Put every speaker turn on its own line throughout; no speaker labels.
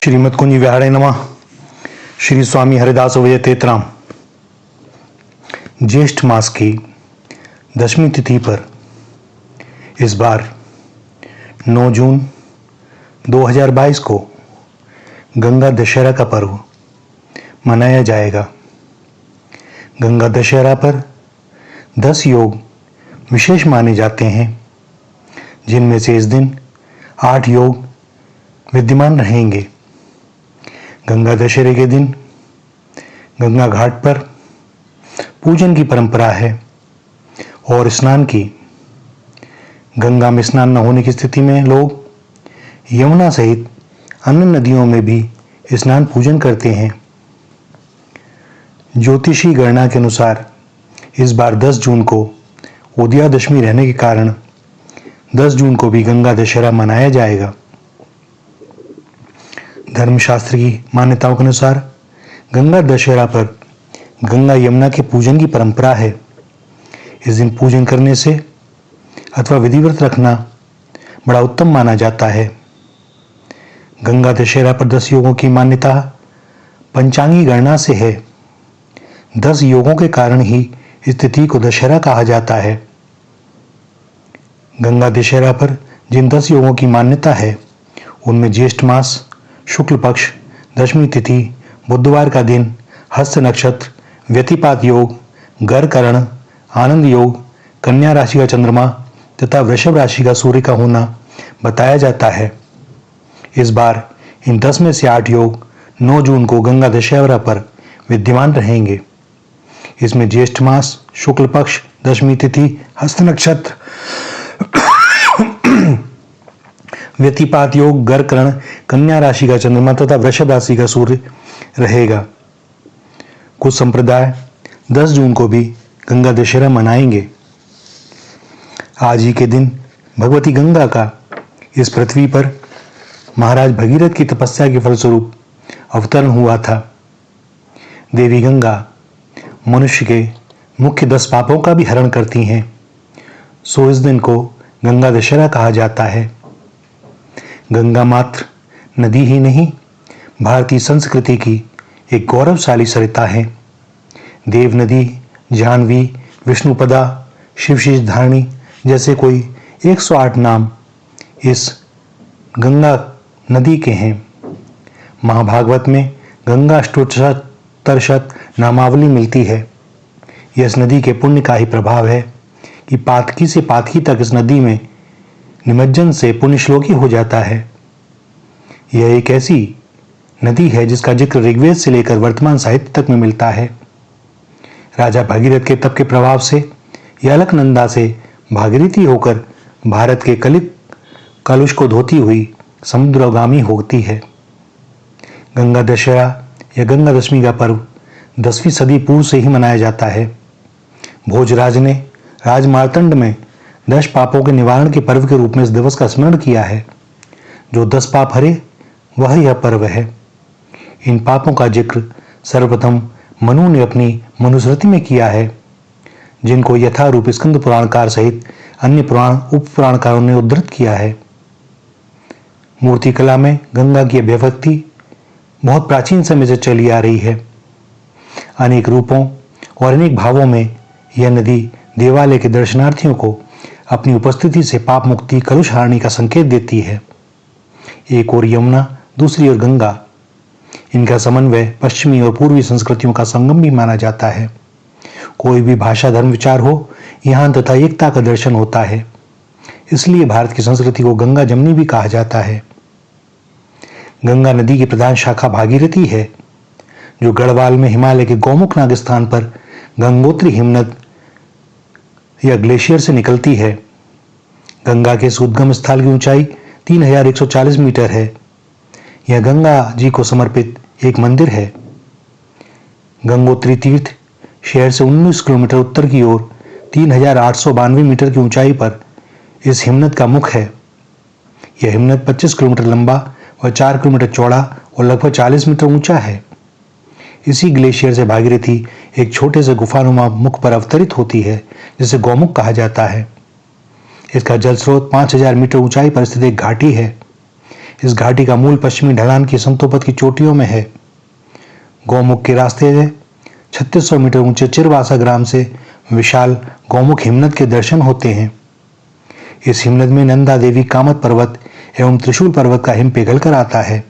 श्रीमद कुंज विहारे नमः। श्री स्वामी हरिदास विजय तेतराम। ज्येष्ठ मास की 10वीं तिथि पर इस बार 9 जून 2022 को गंगा दशहरा का पर्व मनाया जाएगा। गंगा दशहरा पर 10 योग विशेष माने जाते हैं, जिनमें से इस दिन 8 योग विद्यमान रहेंगे। गंगा दशहरे के दिन गंगा घाट पर पूजन की परंपरा है और स्नान की। गंगा में स्नान न होने की स्थिति में लोग यमुना सहित अन्य नदियों में भी स्नान पूजन करते हैं। ज्योतिषी गणना के अनुसार इस बार 10 जून को उदयादशमी रहने के कारण 10 जून को भी गंगा दशहरा मनाया जाएगा। धर्मशास्त्र की मान्यताओं के अनुसार गंगा दशहरा पर गंगा यमुना के पूजन की परंपरा है। इस दिन पूजन करने से अथवा विधिव्रत रखना बड़ा उत्तम माना जाता है। गंगा दशहरा पर 10 योगों की मान्यता पंचांगी गणना से है। 10 योगों के कारण ही इस तिथि को दशहरा कहा जाता है। गंगा दशहरा पर जिन 10 योगों की मान्यता है उनमें ज्येष्ठ मास शुक्ल पक्ष 10वीं तिथि बुधवार का दिन, हस्त नक्षत्र, व्यतिपात योग, गरकरण, आनंद योग, कन्या राशि का चंद्रमा तथा वृषभ राशि का सूर्य का होना बताया जाता है। इस बार इन 10 में से 8 योग 9 जून को गंगा दशहरा पर विद्यमान रहेंगे। इसमें ज्येष्ठ मास शुक्ल पक्ष 10वीं तिथि, हस्त नक्षत्र, व्यतिपात योग, गरकरण, कन्या राशि का चंद्रमा तथा वृषभ राशि का सूर्य रहेगा। कुछ संप्रदाय 10 जून को भी गंगा दशहरा मनाएंगे। आज ही के दिन भगवती गंगा का इस पृथ्वी पर महाराज भगीरथ की तपस्या के फलस्वरूप अवतरण हुआ था। देवी गंगा मनुष्य के मुख्य 10 पापों का भी हरण करती हैं, सो इस दिन को गंगा दशहरा कहा जाता है। गंगा मात्र नदी ही नहीं, भारतीय संस्कृति की एक गौरवशाली सरिता है। देव नदी, जाह्नवी, विष्णुपदा, शिवशीष धारणी जैसे कोई 108 नाम इस गंगा नदी के हैं। महाभागवत में गंगा अष्टोत्तरशत नामावली मिलती है। यह इस नदी के पुण्य का ही प्रभाव है कि पातकी से पातकी तक इस नदी में निमज्जन से पुण्यश्लोकी हो जाता है। यह एक ऐसी नदी है जिसका जिक्र ऋग्वेद से लेकर वर्तमान साहित्य तक में मिलता है। राजा भागीरथ के तप के प्रभाव से यह अलकनंदा से भागीरथी होकर भारत के कलित कलुष को धोती हुई समुद्रगामी होती है। गंगा दशहरा या गंगा दशमी का पर्व 10वीं सदी पूर्व से ही मनाया जाता है। भोजराज ने राजमार्तंड में 10 पापों के निवारण के पर्व के रूप में इस दिवस का स्मरण किया है। जो 10 पाप हरे वह यह पर्व है। इन पापों का जिक्र सर्वप्रथम मनु ने अपनी मनुस्मृति में किया है, जिनको यथारूप स्कंद पुराणकार सहित अन्य पुराण उप पुराणकारों ने उद्धृत किया है। मूर्तिकला में गंगा की अभिव्यक्ति बहुत प्राचीन समय से चली आ रही है। अनेक रूपों और अनेक भावों में यह नदी देवालय के दर्शनार्थियों को अपनी उपस्थिति से पाप मुक्ति, कलुष हारने का संकेत देती है। एक ओर यमुना, दूसरी ओर गंगा, इनका समन्वय पश्चिमी और पूर्वी संस्कृतियों का संगम भी माना जाता है। कोई भी भाषा, धर्म, विचार हो, यहाँ तथा एकता का दर्शन होता है। इसलिए भारत की संस्कृति को गंगा जमनी भी कहा जाता है। गंगा नदी की प्रधान शाखा भागीरथी है, जो गढ़वाल में हिमालय के गौमुख नाग स्थान पर गंगोत्री हिमनद या ग्लेशियर से निकलती है। गंगा के उद्गम स्थल की ऊंचाई 3140 मीटर है। यह गंगा जी को समर्पित एक मंदिर है। गंगोत्री तीर्थ शहर से 19 किलोमीटर उत्तर की ओर 3892 मीटर की ऊंचाई पर इस हिमनद का मुख है। यह हिमनद 25 किलोमीटर लंबा व 4 किलोमीटर चौड़ा और लगभग 40 मीटर ऊंचा है। इसी ग्लेशियर से भागीरथी एक छोटे से गुफानुमा मुख पर अवतरित होती है, जिसे गौमुख कहा जाता है। इसका जल स्रोत 5000 मीटर ऊंचाई पर स्थित एक घाटी है। इस घाटी का मूल पश्चिमी ढलान की संतोपत की चोटियों में है। गौमुख के रास्ते से 3600 मीटर ऊंचे चिरवासा ग्राम से विशाल गौमुख हिमनद के दर्शन होते हैं। इस हिमनद में नंदा देवी कामत पर्वत एवं त्रिशूल पर्वत का हिम पिघल कर आता है।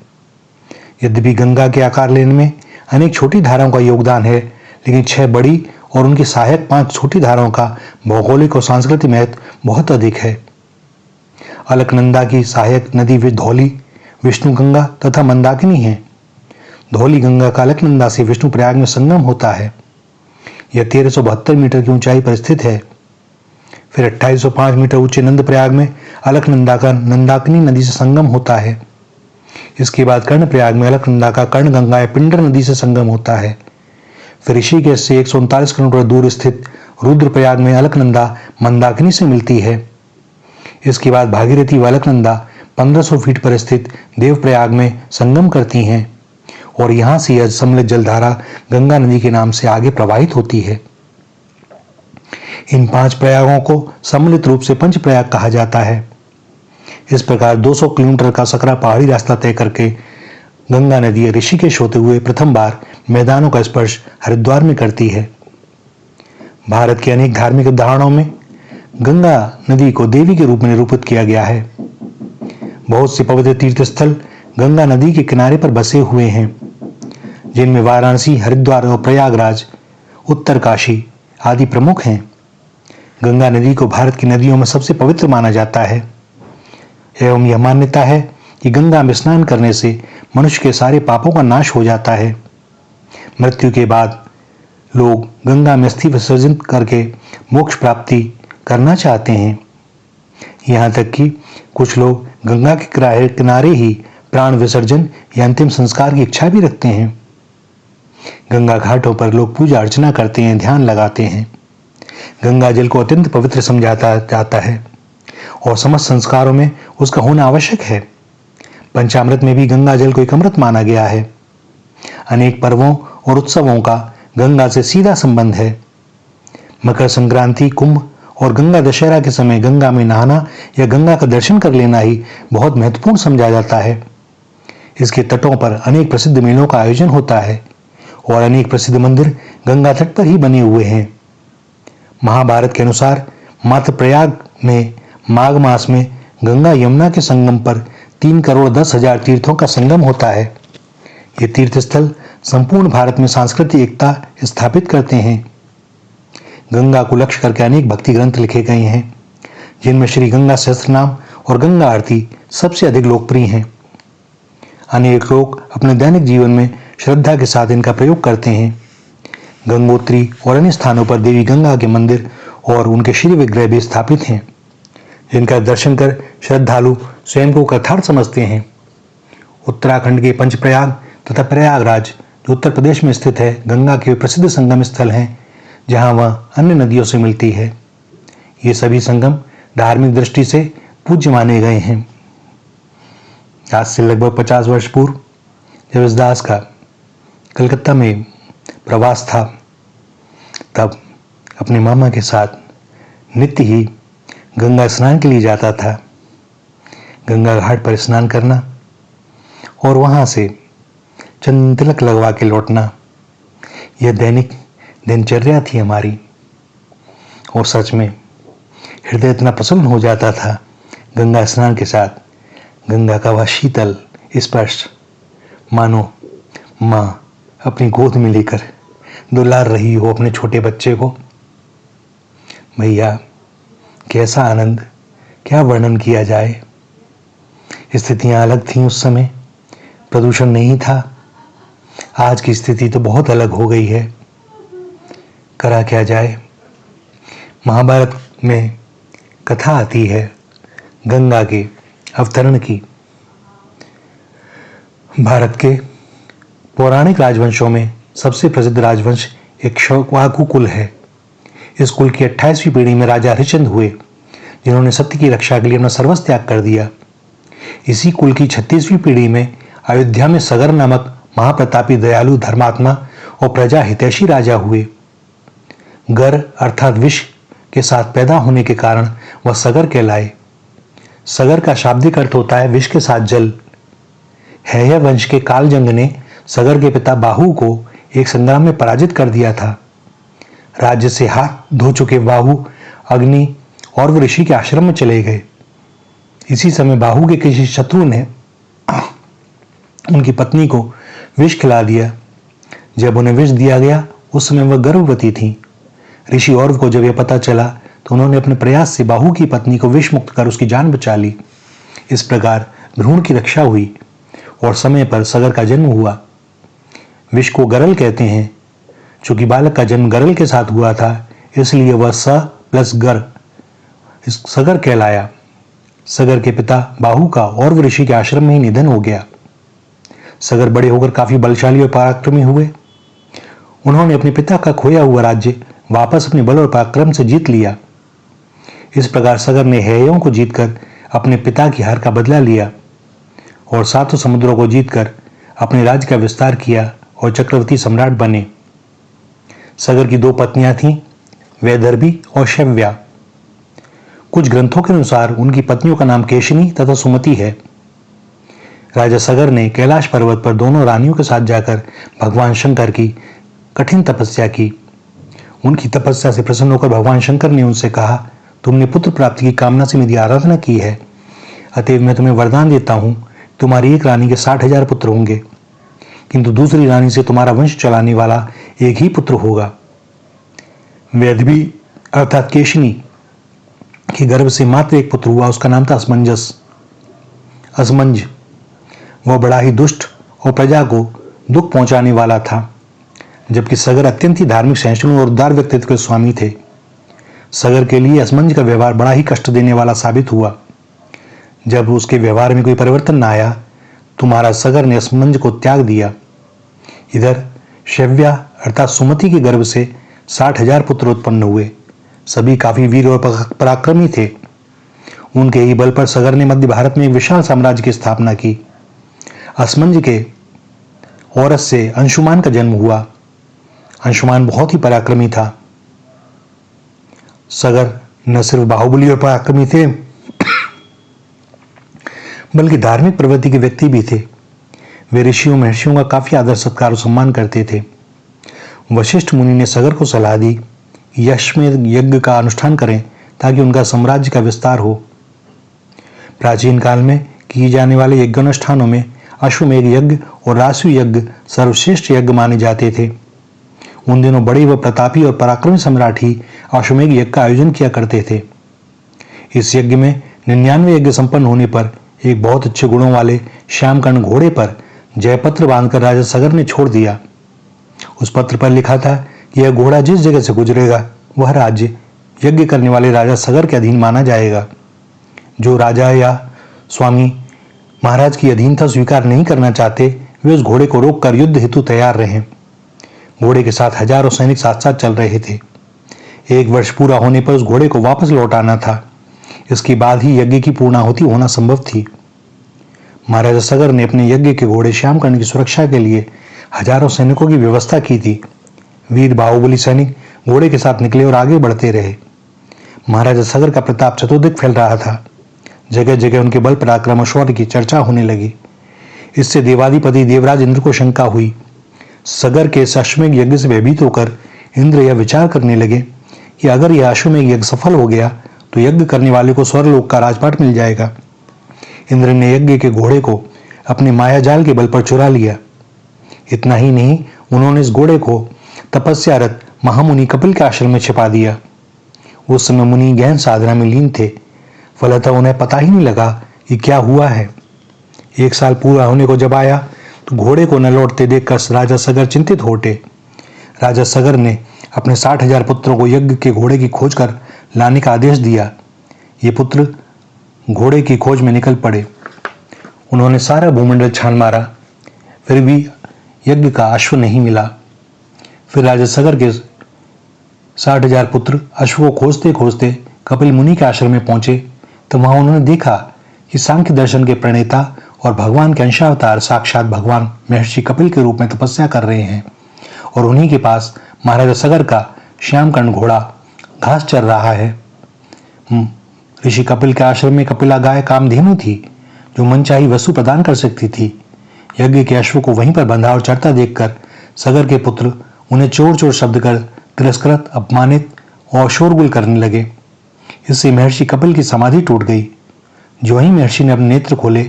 यद्यपि गंगा के आकार लेने में अनेक छोटी धाराओं का योगदान है, लेकिन 6 बड़ी और उनकी सहायक 5 छोटी धाराओं का भौगोलिक और सांस्कृतिक महत्व बहुत अधिक है। अलकनंदा की सहायक नदी धौली, विष्णु गंगा तथा मंदाकिनी है। धौली गंगा का अलकनंदा से विष्णुप्रयाग में संगम होता है। यह 1372 मीटर की ऊंचाई पर स्थित है। फिर 2805 मीटर ऊंचे नंदप्रयाग में अलकनंदा का नंदाकिनी नदी से संगम होता है। इसके बाद कर्णप्रयाग में अलकनंदा का कर्णगंगा या पिंडर नदी से संगम होता है। फिर ऋषिकेश से 139 किलोमीटर दूर स्थित रुद्रप्रयाग में अलकनंदा मंदाकिनी से मिलती है। इसके बाद भागीरथी व अलकनंदा 1500 फीट पर स्थित देवप्रयाग में संगम करती हैं और यहाँ से यह सम्मिलित जलधारा गंगा नदी के नाम से आगे प्रवाहित होती है। इन 5 प्रयागों को सम्मिलित रूप से पंचप्रयाग कहा जाता है। इस प्रकार 200 किलोमीटर का सकरा पहाड़ी रास्ता तय करके गंगा नदी ऋषिकेश होते हुए प्रथम बार मैदानों का स्पर्श हरिद्वार में करती है। भारत के अनेक धार्मिक उदाहरणों में गंगा नदी को देवी के रूप में निरूपित किया गया है। बहुत से पवित्र तीर्थ स्थल गंगा नदी के किनारे पर बसे हुए हैं, जिनमें वाराणसी, हरिद्वार और प्रयागराज, उत्तरकाशी आदि प्रमुख हैं। गंगा नदी को भारत की नदियों में सबसे पवित्र माना जाता है एवं यह मान्यता है कि गंगा में स्नान करने से मनुष्य के सारे पापों का नाश हो जाता है। मृत्यु के बाद लोग गंगा में अस्थि विसर्जन करके मोक्ष प्राप्ति करना चाहते हैं। यहाँ तक कि कुछ लोग गंगा के किनारे ही प्राण विसर्जन या अंतिम संस्कार की इच्छा भी रखते हैं। गंगा घाटों पर लोग पूजा अर्चना करते हैं, ध्यान लगाते हैं। गंगा जल को अत्यंत पवित्र समझा जाता है और समस्त संस्कारों में उसका होना आवश्यक है। पंचामृत में भी गंगा जल को एक अमृत माना गया है। अनेक पर्वों और उत्सवों का गंगा से सीधा संबंध है। मकर संक्रांति, कुंभ और गंगा दशहरा के समय गंगा में नहाना या गंगा का दर्शन कर लेना ही बहुत महत्वपूर्ण समझा जाता है। इसके तटों पर अनेक प्रसिद्ध मेलों का आयोजन होता है और अनेक प्रसिद्ध मंदिर गंगा तट पर ही बने हुए हैं। महाभारत के अनुसार मात्र प्रयाग में माघ मास में गंगा यमुना के संगम पर 3,10,00,000 तीर्थों का संगम होता है। ये तीर्थ स्थल संपूर्ण भारत में सांस्कृतिक एकता स्थापित करते हैं। गंगा को लक्ष्य करके अनेक भक्ति ग्रंथ लिखे गए हैं, जिनमें श्री गंगा सहस्त्रनाम और गंगा आरती सबसे अधिक लोकप्रिय हैं। अनेक लोग अपने दैनिक जीवन में श्रद्धा के साथ इनका प्रयोग करते हैं। गंगोत्री और अन्य स्थानों पर देवी गंगा के मंदिर और उनके श्री विग्रह भी स्थापित हैं, जिनका दर्शन कर श्रद्धालु स्वयं को कृतार्थ समझते हैं। उत्तराखंड के पंचप्रयाग तथा प्रयागराज, जो उत्तर प्रदेश में स्थित है, गंगा के प्रसिद्ध संगम स्थल हैं, जहां वह अन्य नदियों से मिलती है। ये सभी संगम धार्मिक दृष्टि से पूज्य माने गए हैं। आज से लगभग 50 वर्ष पूर्व जब इस दास का कलकत्ता में प्रवास था, तब अपने मामा के साथ नित्य ही गंगा स्नान के लिए जाता था। गंगा घाट पर स्नान करना और वहां से चंदन तिलक लगवा के लौटना, यह दैनिक दिनचर्या थी हमारी। और सच में हृदय इतना प्रसन्न हो जाता था गंगा स्नान के साथ। गंगा का वह शीतल स्पर्श, मानो माँ अपनी गोद में लेकर दुलार रही हो अपने छोटे बच्चे को। भैया, कैसा आनंद, क्या वर्णन किया जाए। स्थितियां अलग थीं उस समय, प्रदूषण नहीं था। आज की स्थिति तो बहुत अलग हो गई है। करा क्या जाए। महाभारत में कथा आती है गंगा के अवतरण की। भारत के पौराणिक राजवंशों में सबसे प्रसिद्ध राजवंश इक्ष्वाकु कुल है। इस कुल की 28वीं पीढ़ी में राजा हरिश्चंद्र हुए, जिन्होंने सत्य की रक्षा के लिए अपना सर्वस्व त्याग कर दिया। इसी कुल की 36वीं पीढ़ी में अयोध्या में सगर नामक महाप्रतापी, दयालु, धर्मात्मा और प्रजा हितैषी राजा हुए। गर अर्थात विष के साथ पैदा होने के कारण वह सगर कहलाए। सगर का शाब्दिक अर्थ होता है विष के साथ जल। हैय वंश के कालजंग ने सगर के पिता बाहु को एक संग्राम में पराजित कर दिया था। राज्य से हाथ धो चुके बाहु अग्नि और वो ऋषि के आश्रम में चले गए। इसी समय बाहु के किसी शत्रु ने उनकी पत्नी को विष खिला दिया। जब उन्हें विष दिया गया उस समय वह गर्भवती थी। ऋषि औरव को जब यह पता चला तो उन्होंने अपने प्रयास से बाहु की पत्नी को विष मुक्त कर उसकी जान बचा ली। इस प्रकार भ्रूण की रक्षा हुई और समय पर सगर का जन्म हुआ। विष को गरल कहते हैं। चूंकि बालक का जन्म गरल के साथ हुआ था इसलिए वह स प्लस गर सगर कहलाया। सगर के पिता बाहु का और ऋषि के आश्रम में ही निधन हो गया। सगर बड़े होकर काफी बलशाली और पराक्रमी हुए। उन्होंने अपने पिता का खोया हुआ राज्य वापस अपने बल और पराक्रम से जीत लिया। इस प्रकार सगर ने हैयों को जीतकर अपने पिता की हार का बदला लिया और सातों समुद्रों को जीतकर अपने राज्य का विस्तार किया और चक्रवर्ती सम्राट बने। सगर की दो पत्नियां थीं, वैदर्भी और शव्या। कुछ ग्रंथों के अनुसार उनकी पत्नियों का नाम केशिनी तथा सुमति है। राजा सगर ने कैलाश पर्वत पर दोनों रानियों के साथ जाकर भगवान शंकर की कठिन तपस्या की। उनकी तपस्या से प्रसन्न होकर भगवान शंकर ने उनसे कहा, तुमने पुत्र प्राप्ति की कामना से मेरी आराधना की है, अतएव मैं तुम्हें वरदान देता हूं, तुम्हारी एक रानी के 60,000 पुत्र होंगे, किंतु दूसरी रानी से तुम्हारा वंश चलाने वाला एक ही पुत्र होगा। वैदर्भी अर्थात केशिनी के गर्भ से मात्र एक पुत्र हुआ। उसका नाम था असमंज। वह बड़ा ही दुष्ट और प्रजा को दुख पहुंचाने वाला था, जबकि सगर अत्यंत ही धार्मिक, सहिष्णु और उदार व्यक्तित्व के स्वामी थे। सगर के लिए असमंज का व्यवहार बड़ा ही कष्ट देने वाला साबित हुआ। जब उसके व्यवहार में कोई परिवर्तन न आया तो महाराज सगर ने असमंज को त्याग दिया। इधर शव्या अर्थात सुमति के गर्भ से 60,000 पुत्र उत्पन्न हुए। सभी काफी वीर और पराक्रमी थे। उनके ही बल पर सगर ने मध्य भारत में एक विशाल साम्राज्य की स्थापना की। असमंज के औरत से अंशुमान का जन्म हुआ। अंशुमान बहुत ही पराक्रमी था। सगर न सिर्फ बाहुबली और पराक्रमी थे बल्कि धार्मिक प्रवृत्ति के व्यक्ति भी थे। वे ऋषियों महर्षियों का काफी आदर सत्कार और सम्मान करते थे। वशिष्ठ मुनि ने सगर को सलाह दी, अश्वमेध यज्ञ का अनुष्ठान करें ताकि उनका साम्राज्य का विस्तार हो। प्राचीन काल में किए जाने वाले यज्ञानुष्ठानों में अश्वमेध यज्ञ और रासु यज्ञ सर्वश्रेष्ठ यज्ञ माने जाते थे। उन दिनों बड़े व प्रतापी और पराक्रमी सम्राट ही अश्वमेध यज्ञ का आयोजन किया करते थे। इस यज्ञ में 99 यज्ञ संपन्न होने पर एक बहुत अच्छे गुणों वाले श्यामकर्ण घोड़े पर जयपत्र बांधकर राजा सगर ने छोड़ दिया। उस पत्र पर लिखा था कि यह घोड़ा जिस जगह से गुजरेगा वह राज्य यज्ञ करने वाले राजा सगर के अधीन माना जाएगा। जो राजा या स्वामी महाराज की अधीनता स्वीकार नहीं करना चाहते वे उस घोड़े को रोककर युद्ध हेतु तैयार रहे। घोड़े के साथ हजारों सैनिक साथ साथ चल रहे थे। 1 वर्ष पूरा होने पर उस घोड़े को वापस लौटाना था। इसके बाद ही यज्ञ की पूर्णाहुति होना संभव थी। महाराजा सगर ने अपने यज्ञ के घोड़े श्यामकर्ण की सुरक्षा के लिए हजारों सैनिकों की व्यवस्था की थी। वीर बाहुबली सैनिक घोड़े के साथ निकले और आगे बढ़ते रहे। महाराजा सगर का प्रताप चतुर्दिक फैल रहा था। जगह जगह उनके बल पराक्रम और शौर्य की चर्चा होने लगी। इससे देवाधिपति देवराज इंद्र को शंका हुई। सगर के इस अश्वमेध यज्ञ से भयभीत होकर इंद्र यह विचार करने लगे कि अगर यह अश्वमेध यज्ञ सफल हो गया तो यज्ञ करने वाले को स्वर्गलोक का राजपाट मिल जाएगा। इंद्र ने यज्ञ के घोड़े को अपने मायाजाल के बल पर चुरा लिया। इतना ही नहीं, उन्होंने इस घोड़े को तपस्यारत महामुनि कपिल के आश्रम में छिपा दिया। उस समय मुनि गहन साधना में लीन थे, फलतः उन्हें पता ही नहीं लगा कि क्या हुआ है। 1 साल पूरा होने को जब आया तो घोड़े को न लौटते देखकर राजा सगर चिंतित हो उठे। राजा सगर ने अपने 60,000 पुत्रों को यज्ञ के घोड़े की खोज कर लाने का आदेश दिया। ये पुत्र घोड़े की खोज में निकल पड़े। उन्होंने सारा भूमंडल छान मारा, फिर भी यज्ञ का अश्व नहीं मिला। फिर राजा सगर के 60,000 पुत्र अश्व को खोजते खोजते कपिल मुनि के आश्रम में पहुंचे तो वहां उन्होंने देखा कि सांख्य दर्शन के प्रणेता और भगवान के अंशावतार साक्षात भगवान महर्षि कपिल के रूप में तपस्या कर रहे हैं और उन्हीं के पास महाराजा सगर का श्यामकर्ण घोड़ा घास चर रहा है। ऋषि कपिल के आश्रम में कपिला गाय कामधेनु थी जो मनचाही वस्तु प्रदान कर सकती थी। यज्ञ के अश्व को वहीं पर बंधा और चढ़ता देखकर सगर के पुत्र उन्हें चोर चोर शब्द कर तिरस्कृत, अपमानित और शोरगुल करने लगे। इससे महर्षि कपिल की समाधि टूट गई। जो ही महर्षि ने अपने नेत्र खोले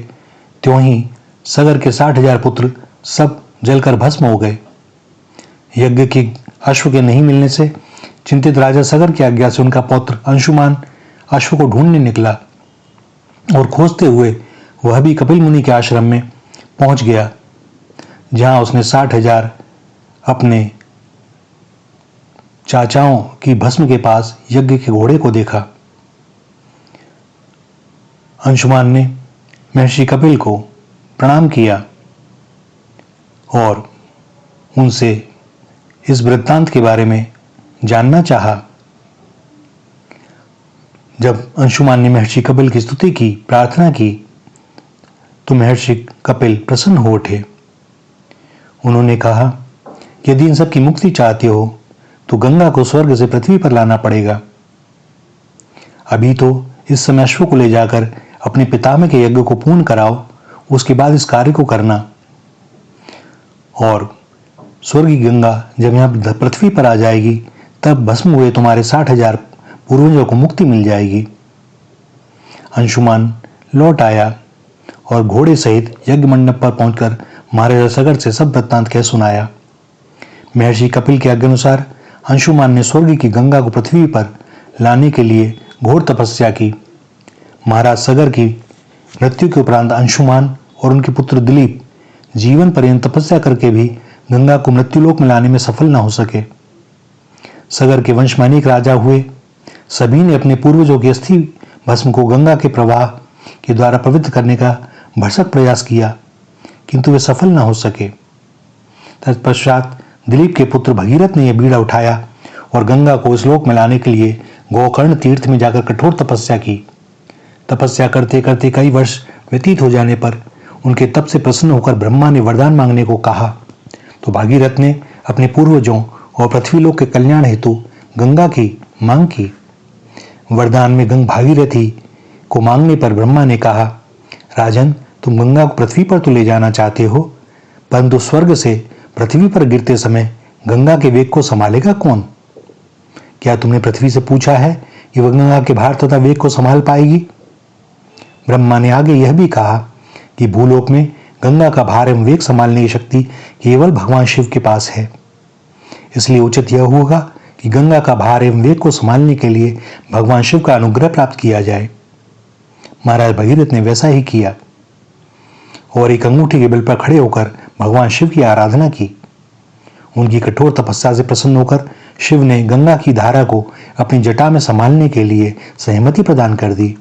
त्यों ही सगर के 60,000 पुत्र सब जलकर भस्म हो गए। यज्ञ के अश्व के नहीं मिलने से चिंतित राजा सगर की आज्ञा से उनका पौत्र अंशुमान अश्व को ढूंढने निकला और खोजते हुए वह भी कपिल मुनि के आश्रम में पहुंच गया, जहां उसने 60,000 अपने चाचाओं की भस्म के पास यज्ञ के घोड़े को देखा। अंशुमान ने महर्षि कपिल को प्रणाम किया और उनसे इस वृत्तांत के बारे में जानना चाहा। जब अंशुमान ने महर्षि कपिल की स्तुति की, प्रार्थना की, तो महर्षि कपिल प्रसन्न हो उठे। उन्होंने कहा, यदि इन सब की मुक्ति चाहते हो तो गंगा को स्वर्ग से पृथ्वी पर लाना पड़ेगा। अभी तो इस समय अश्व को ले जाकर अपने पितामह के यज्ञ को पूर्ण कराओ, उसके बाद इस कार्य को करना। और स्वर्ग की गंगा जब यहां पृथ्वी पर आ जाएगी तब भस्म हुए तुम्हारे 60,000 पूर्वजों को मुक्ति मिल जाएगी। अंशुमान लौट आया और घोड़े सहित यज्ञ मंडप पर पहुंचकर महाराजा सगर से सब वृत्तांत कह सुनाया। महर्षि कपिल के आज्ञा अनुसार अंशुमान ने स्वर्ग की गंगा को पृथ्वी पर लाने के लिए घोर तपस्या की। महाराज सगर की मृत्यु के उपरांत अंशुमान और उनके पुत्र दिलीप जीवन पर्यंत तपस्या करके भी गंगा को मृत्युलोक में लाने में सफल न हो सके। सगर के वंश में अनेक राजा हुए, सभी ने अपने पूर्वजों की अस्थि भस्म को गंगा के प्रवाह के द्वारा पवित्र करने का भरसक प्रयास किया, किंतु वे सफल न हो सके। तत्पश्चात दिलीप के पुत्र भगीरथ ने यह बीड़ा उठाया और गंगा को इस लोक में लाने के लिए गोकर्ण तीर्थ में जाकर कठोर तपस्या की। तपस्या करते करते कई वर्ष व्यतीत हो जाने पर उनके तप से प्रसन्न होकर ब्रह्मा ने वरदान मांगने को कहा, तो भागीरथ ने अपने पूर्वजों और पृथ्वीलोक के कल्याण हेतु गंगा की मांग की। वरदान में गंगा भागीरथी को मांगने पर ब्रह्मा ने कहा, राजन, तुम गंगा को पृथ्वी पर तो ले जाना चाहते हो, परंतु स्वर्ग से पृथ्वी पर गिरते समय गंगा के वेग को संभालेगा कौन? क्या तुमने पृथ्वी से पूछा है कि वह गंगा के भार तथा वेग को संभाल पाएगी? ब्रह्मा ने आगे यह भी कहा कि भूलोक में गंगा का भार एवं वेग संभालने की शक्ति केवल भगवान शिव के पास है। इसलिए उचित यह होगा कि गंगा का भार एवं वेग को संभालने के लिए भगवान शिव का अनुग्रह प्राप्त किया जाए। महाराज भगीरथ ने वैसा ही किया और एक अंगूठी के बल पर खड़े होकर भगवान शिव की आराधना की। उनकी कठोर तपस्या से प्रसन्न होकर शिव ने गंगा की धारा को अपनी जटा में संभालने के लिए सहमति प्रदान कर दी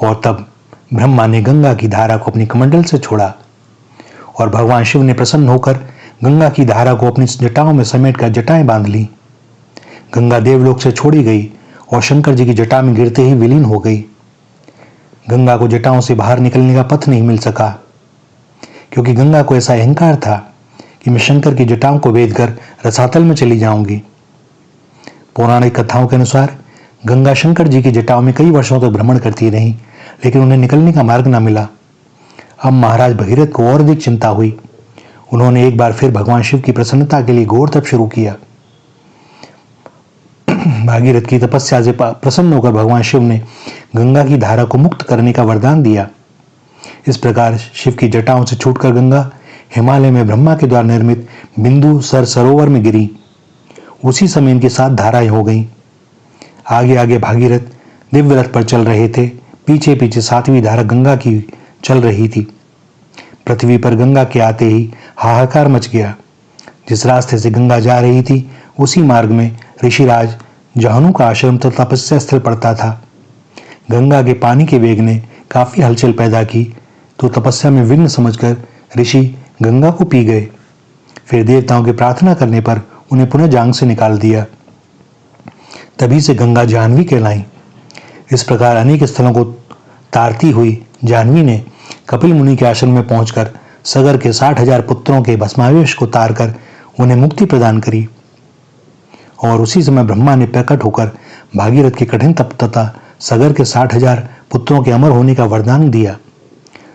और तब ब्रह्मा ने गंगा की धारा को अपनी कमंडल से छोड़ा और भगवान शिव ने प्रसन्न होकर गंगा की धारा को अपनी जटाओं में समेटकर जटाएं बांध ली। गंगा देवलोक से छोड़ी गई और शंकर जी की जटा में गिरते ही विलीन हो गई। गंगा को जटाओं से बाहर निकलने का पथ नहीं मिल सका, क्योंकि गंगा को ऐसा अहंकार था कि मैं शंकर की जटाओं को भेद कर रसातल में चली जाऊंगी। पौराणिक कथाओं के अनुसार गंगा शंकर जी की जटाओं में कई वर्षों तक भ्रमण करती रही, लेकिन उन्हें निकलने का मार्ग न मिला। अब महाराज भगीरथ को और अधिक चिंता हुई। उन्होंने एक बार फिर भगवान शिव की प्रसन्नता के लिए घोर तप शुरू किया। भागीरथ की तपस्या से प्रसन्न होकर भगवान शिव ने गंगा की धारा को मुक्त करने का वरदान दिया। इस प्रकार शिव की जटाओं से छूटकर गंगा हिमालय में ब्रह्मा के द्वारा निर्मित बिंदु सरोवर में गिरी। उसी समय इनकी 7 धाराएं हो गईं। आगे आगे भागीरथ दिव्य रथ पर चल रहे थे, पीछे पीछे 7वीं धारा गंगा की चल रही थी। पृथ्वी पर गंगा के आते ही हाहाकार मच गया। जिस रास्ते से गंगा जा रही थी उसी मार्ग में ऋषिराज जहनु का आश्रम तथा तपस्या स्थल पड़ता था। गंगा के पानी के वेग ने काफी हलचल पैदा की, तो तपस्या में विघ्न समझकर ऋषि गंगा को पी गए। फिर देवताओं की प्रार्थना करने पर उन्हें पुनः जांग से निकाल दिया। तभी से गंगा जाह्नवी कहलाई। इस प्रकार अनेक स्थलों को तारती हुई जाह्नवी ने कपिल मुनि के आश्रम में पहुंचकर सगर के 60,000 पुत्रों के भस्मावेश को तारकर उन्हें मुक्ति प्रदान करी। और उसी समय ब्रह्मा ने प्रकट होकर भागीरथ के कठिन तप तथा सगर के 60,000 पुत्रों के अमर होने का वरदान दिया।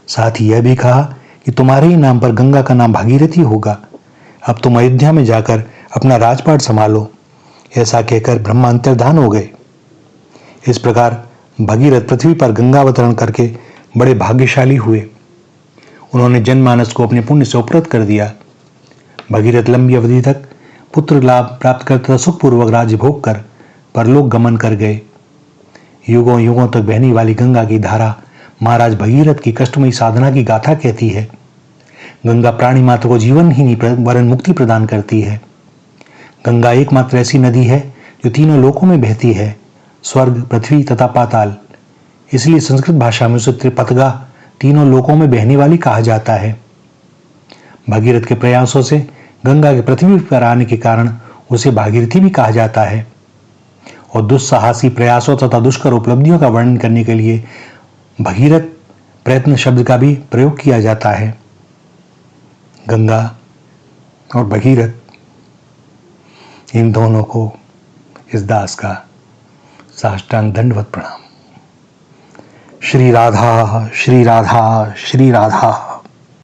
साथ ही यह भी कहा कि कि तुम्हारे ही नाम पर गंगा का नाम भागीरथी होगा। अब तुम अयोध्या में जाकर अपना राजपाट संभालो। ऐसा कहकर ब्रह्मा अंतर्धान हो गए। इस प्रकार भगीरथ पृथ्वी पर गंगावतरण करके बड़े भाग्यशाली हुए। उन्होंने जनमानस को अपने पुण्य से उपरत कर दिया। भगीरथ लंबी अवधि तक पुत्र लाभ प्राप्त कर तथा सुखपूर्वक राज्य भोग कर परलोक गमन कर गए। युगों युगों तक बहने वाली गंगा की धारा महाराज भगीरथ की कष्टमयी साधना की गाथा कहती है। गंगा प्राणी मात्र को जीवन ही नहीं वरन मुक्ति प्रदान करती है। गंगा एकमात्र ऐसी नदी है जो तीनों लोकों में बहती है, स्वर्ग, पृथ्वी तथा पाताल। इसलिए संस्कृत भाषा में उसे त्रिपथगा, तीनों लोकों में बहने वाली कहा जाता है। भागीरथ के प्रयासों से गंगा के पृथ्वी पर आने के कारण उसे भागीरथी भी कहा जाता है। और दुस्साहसी प्रयासों तथा दुष्कर उपलब्धियों का वर्णन करने के लिए भगीरथ प्रयत्न शब्द का भी प्रयोग किया जाता है। गंगा और भगीरथ, इन दोनों को इस दास का साष्टांग दंडवत प्रणाम। श्री राधा, श्री राधा, श्री राधा।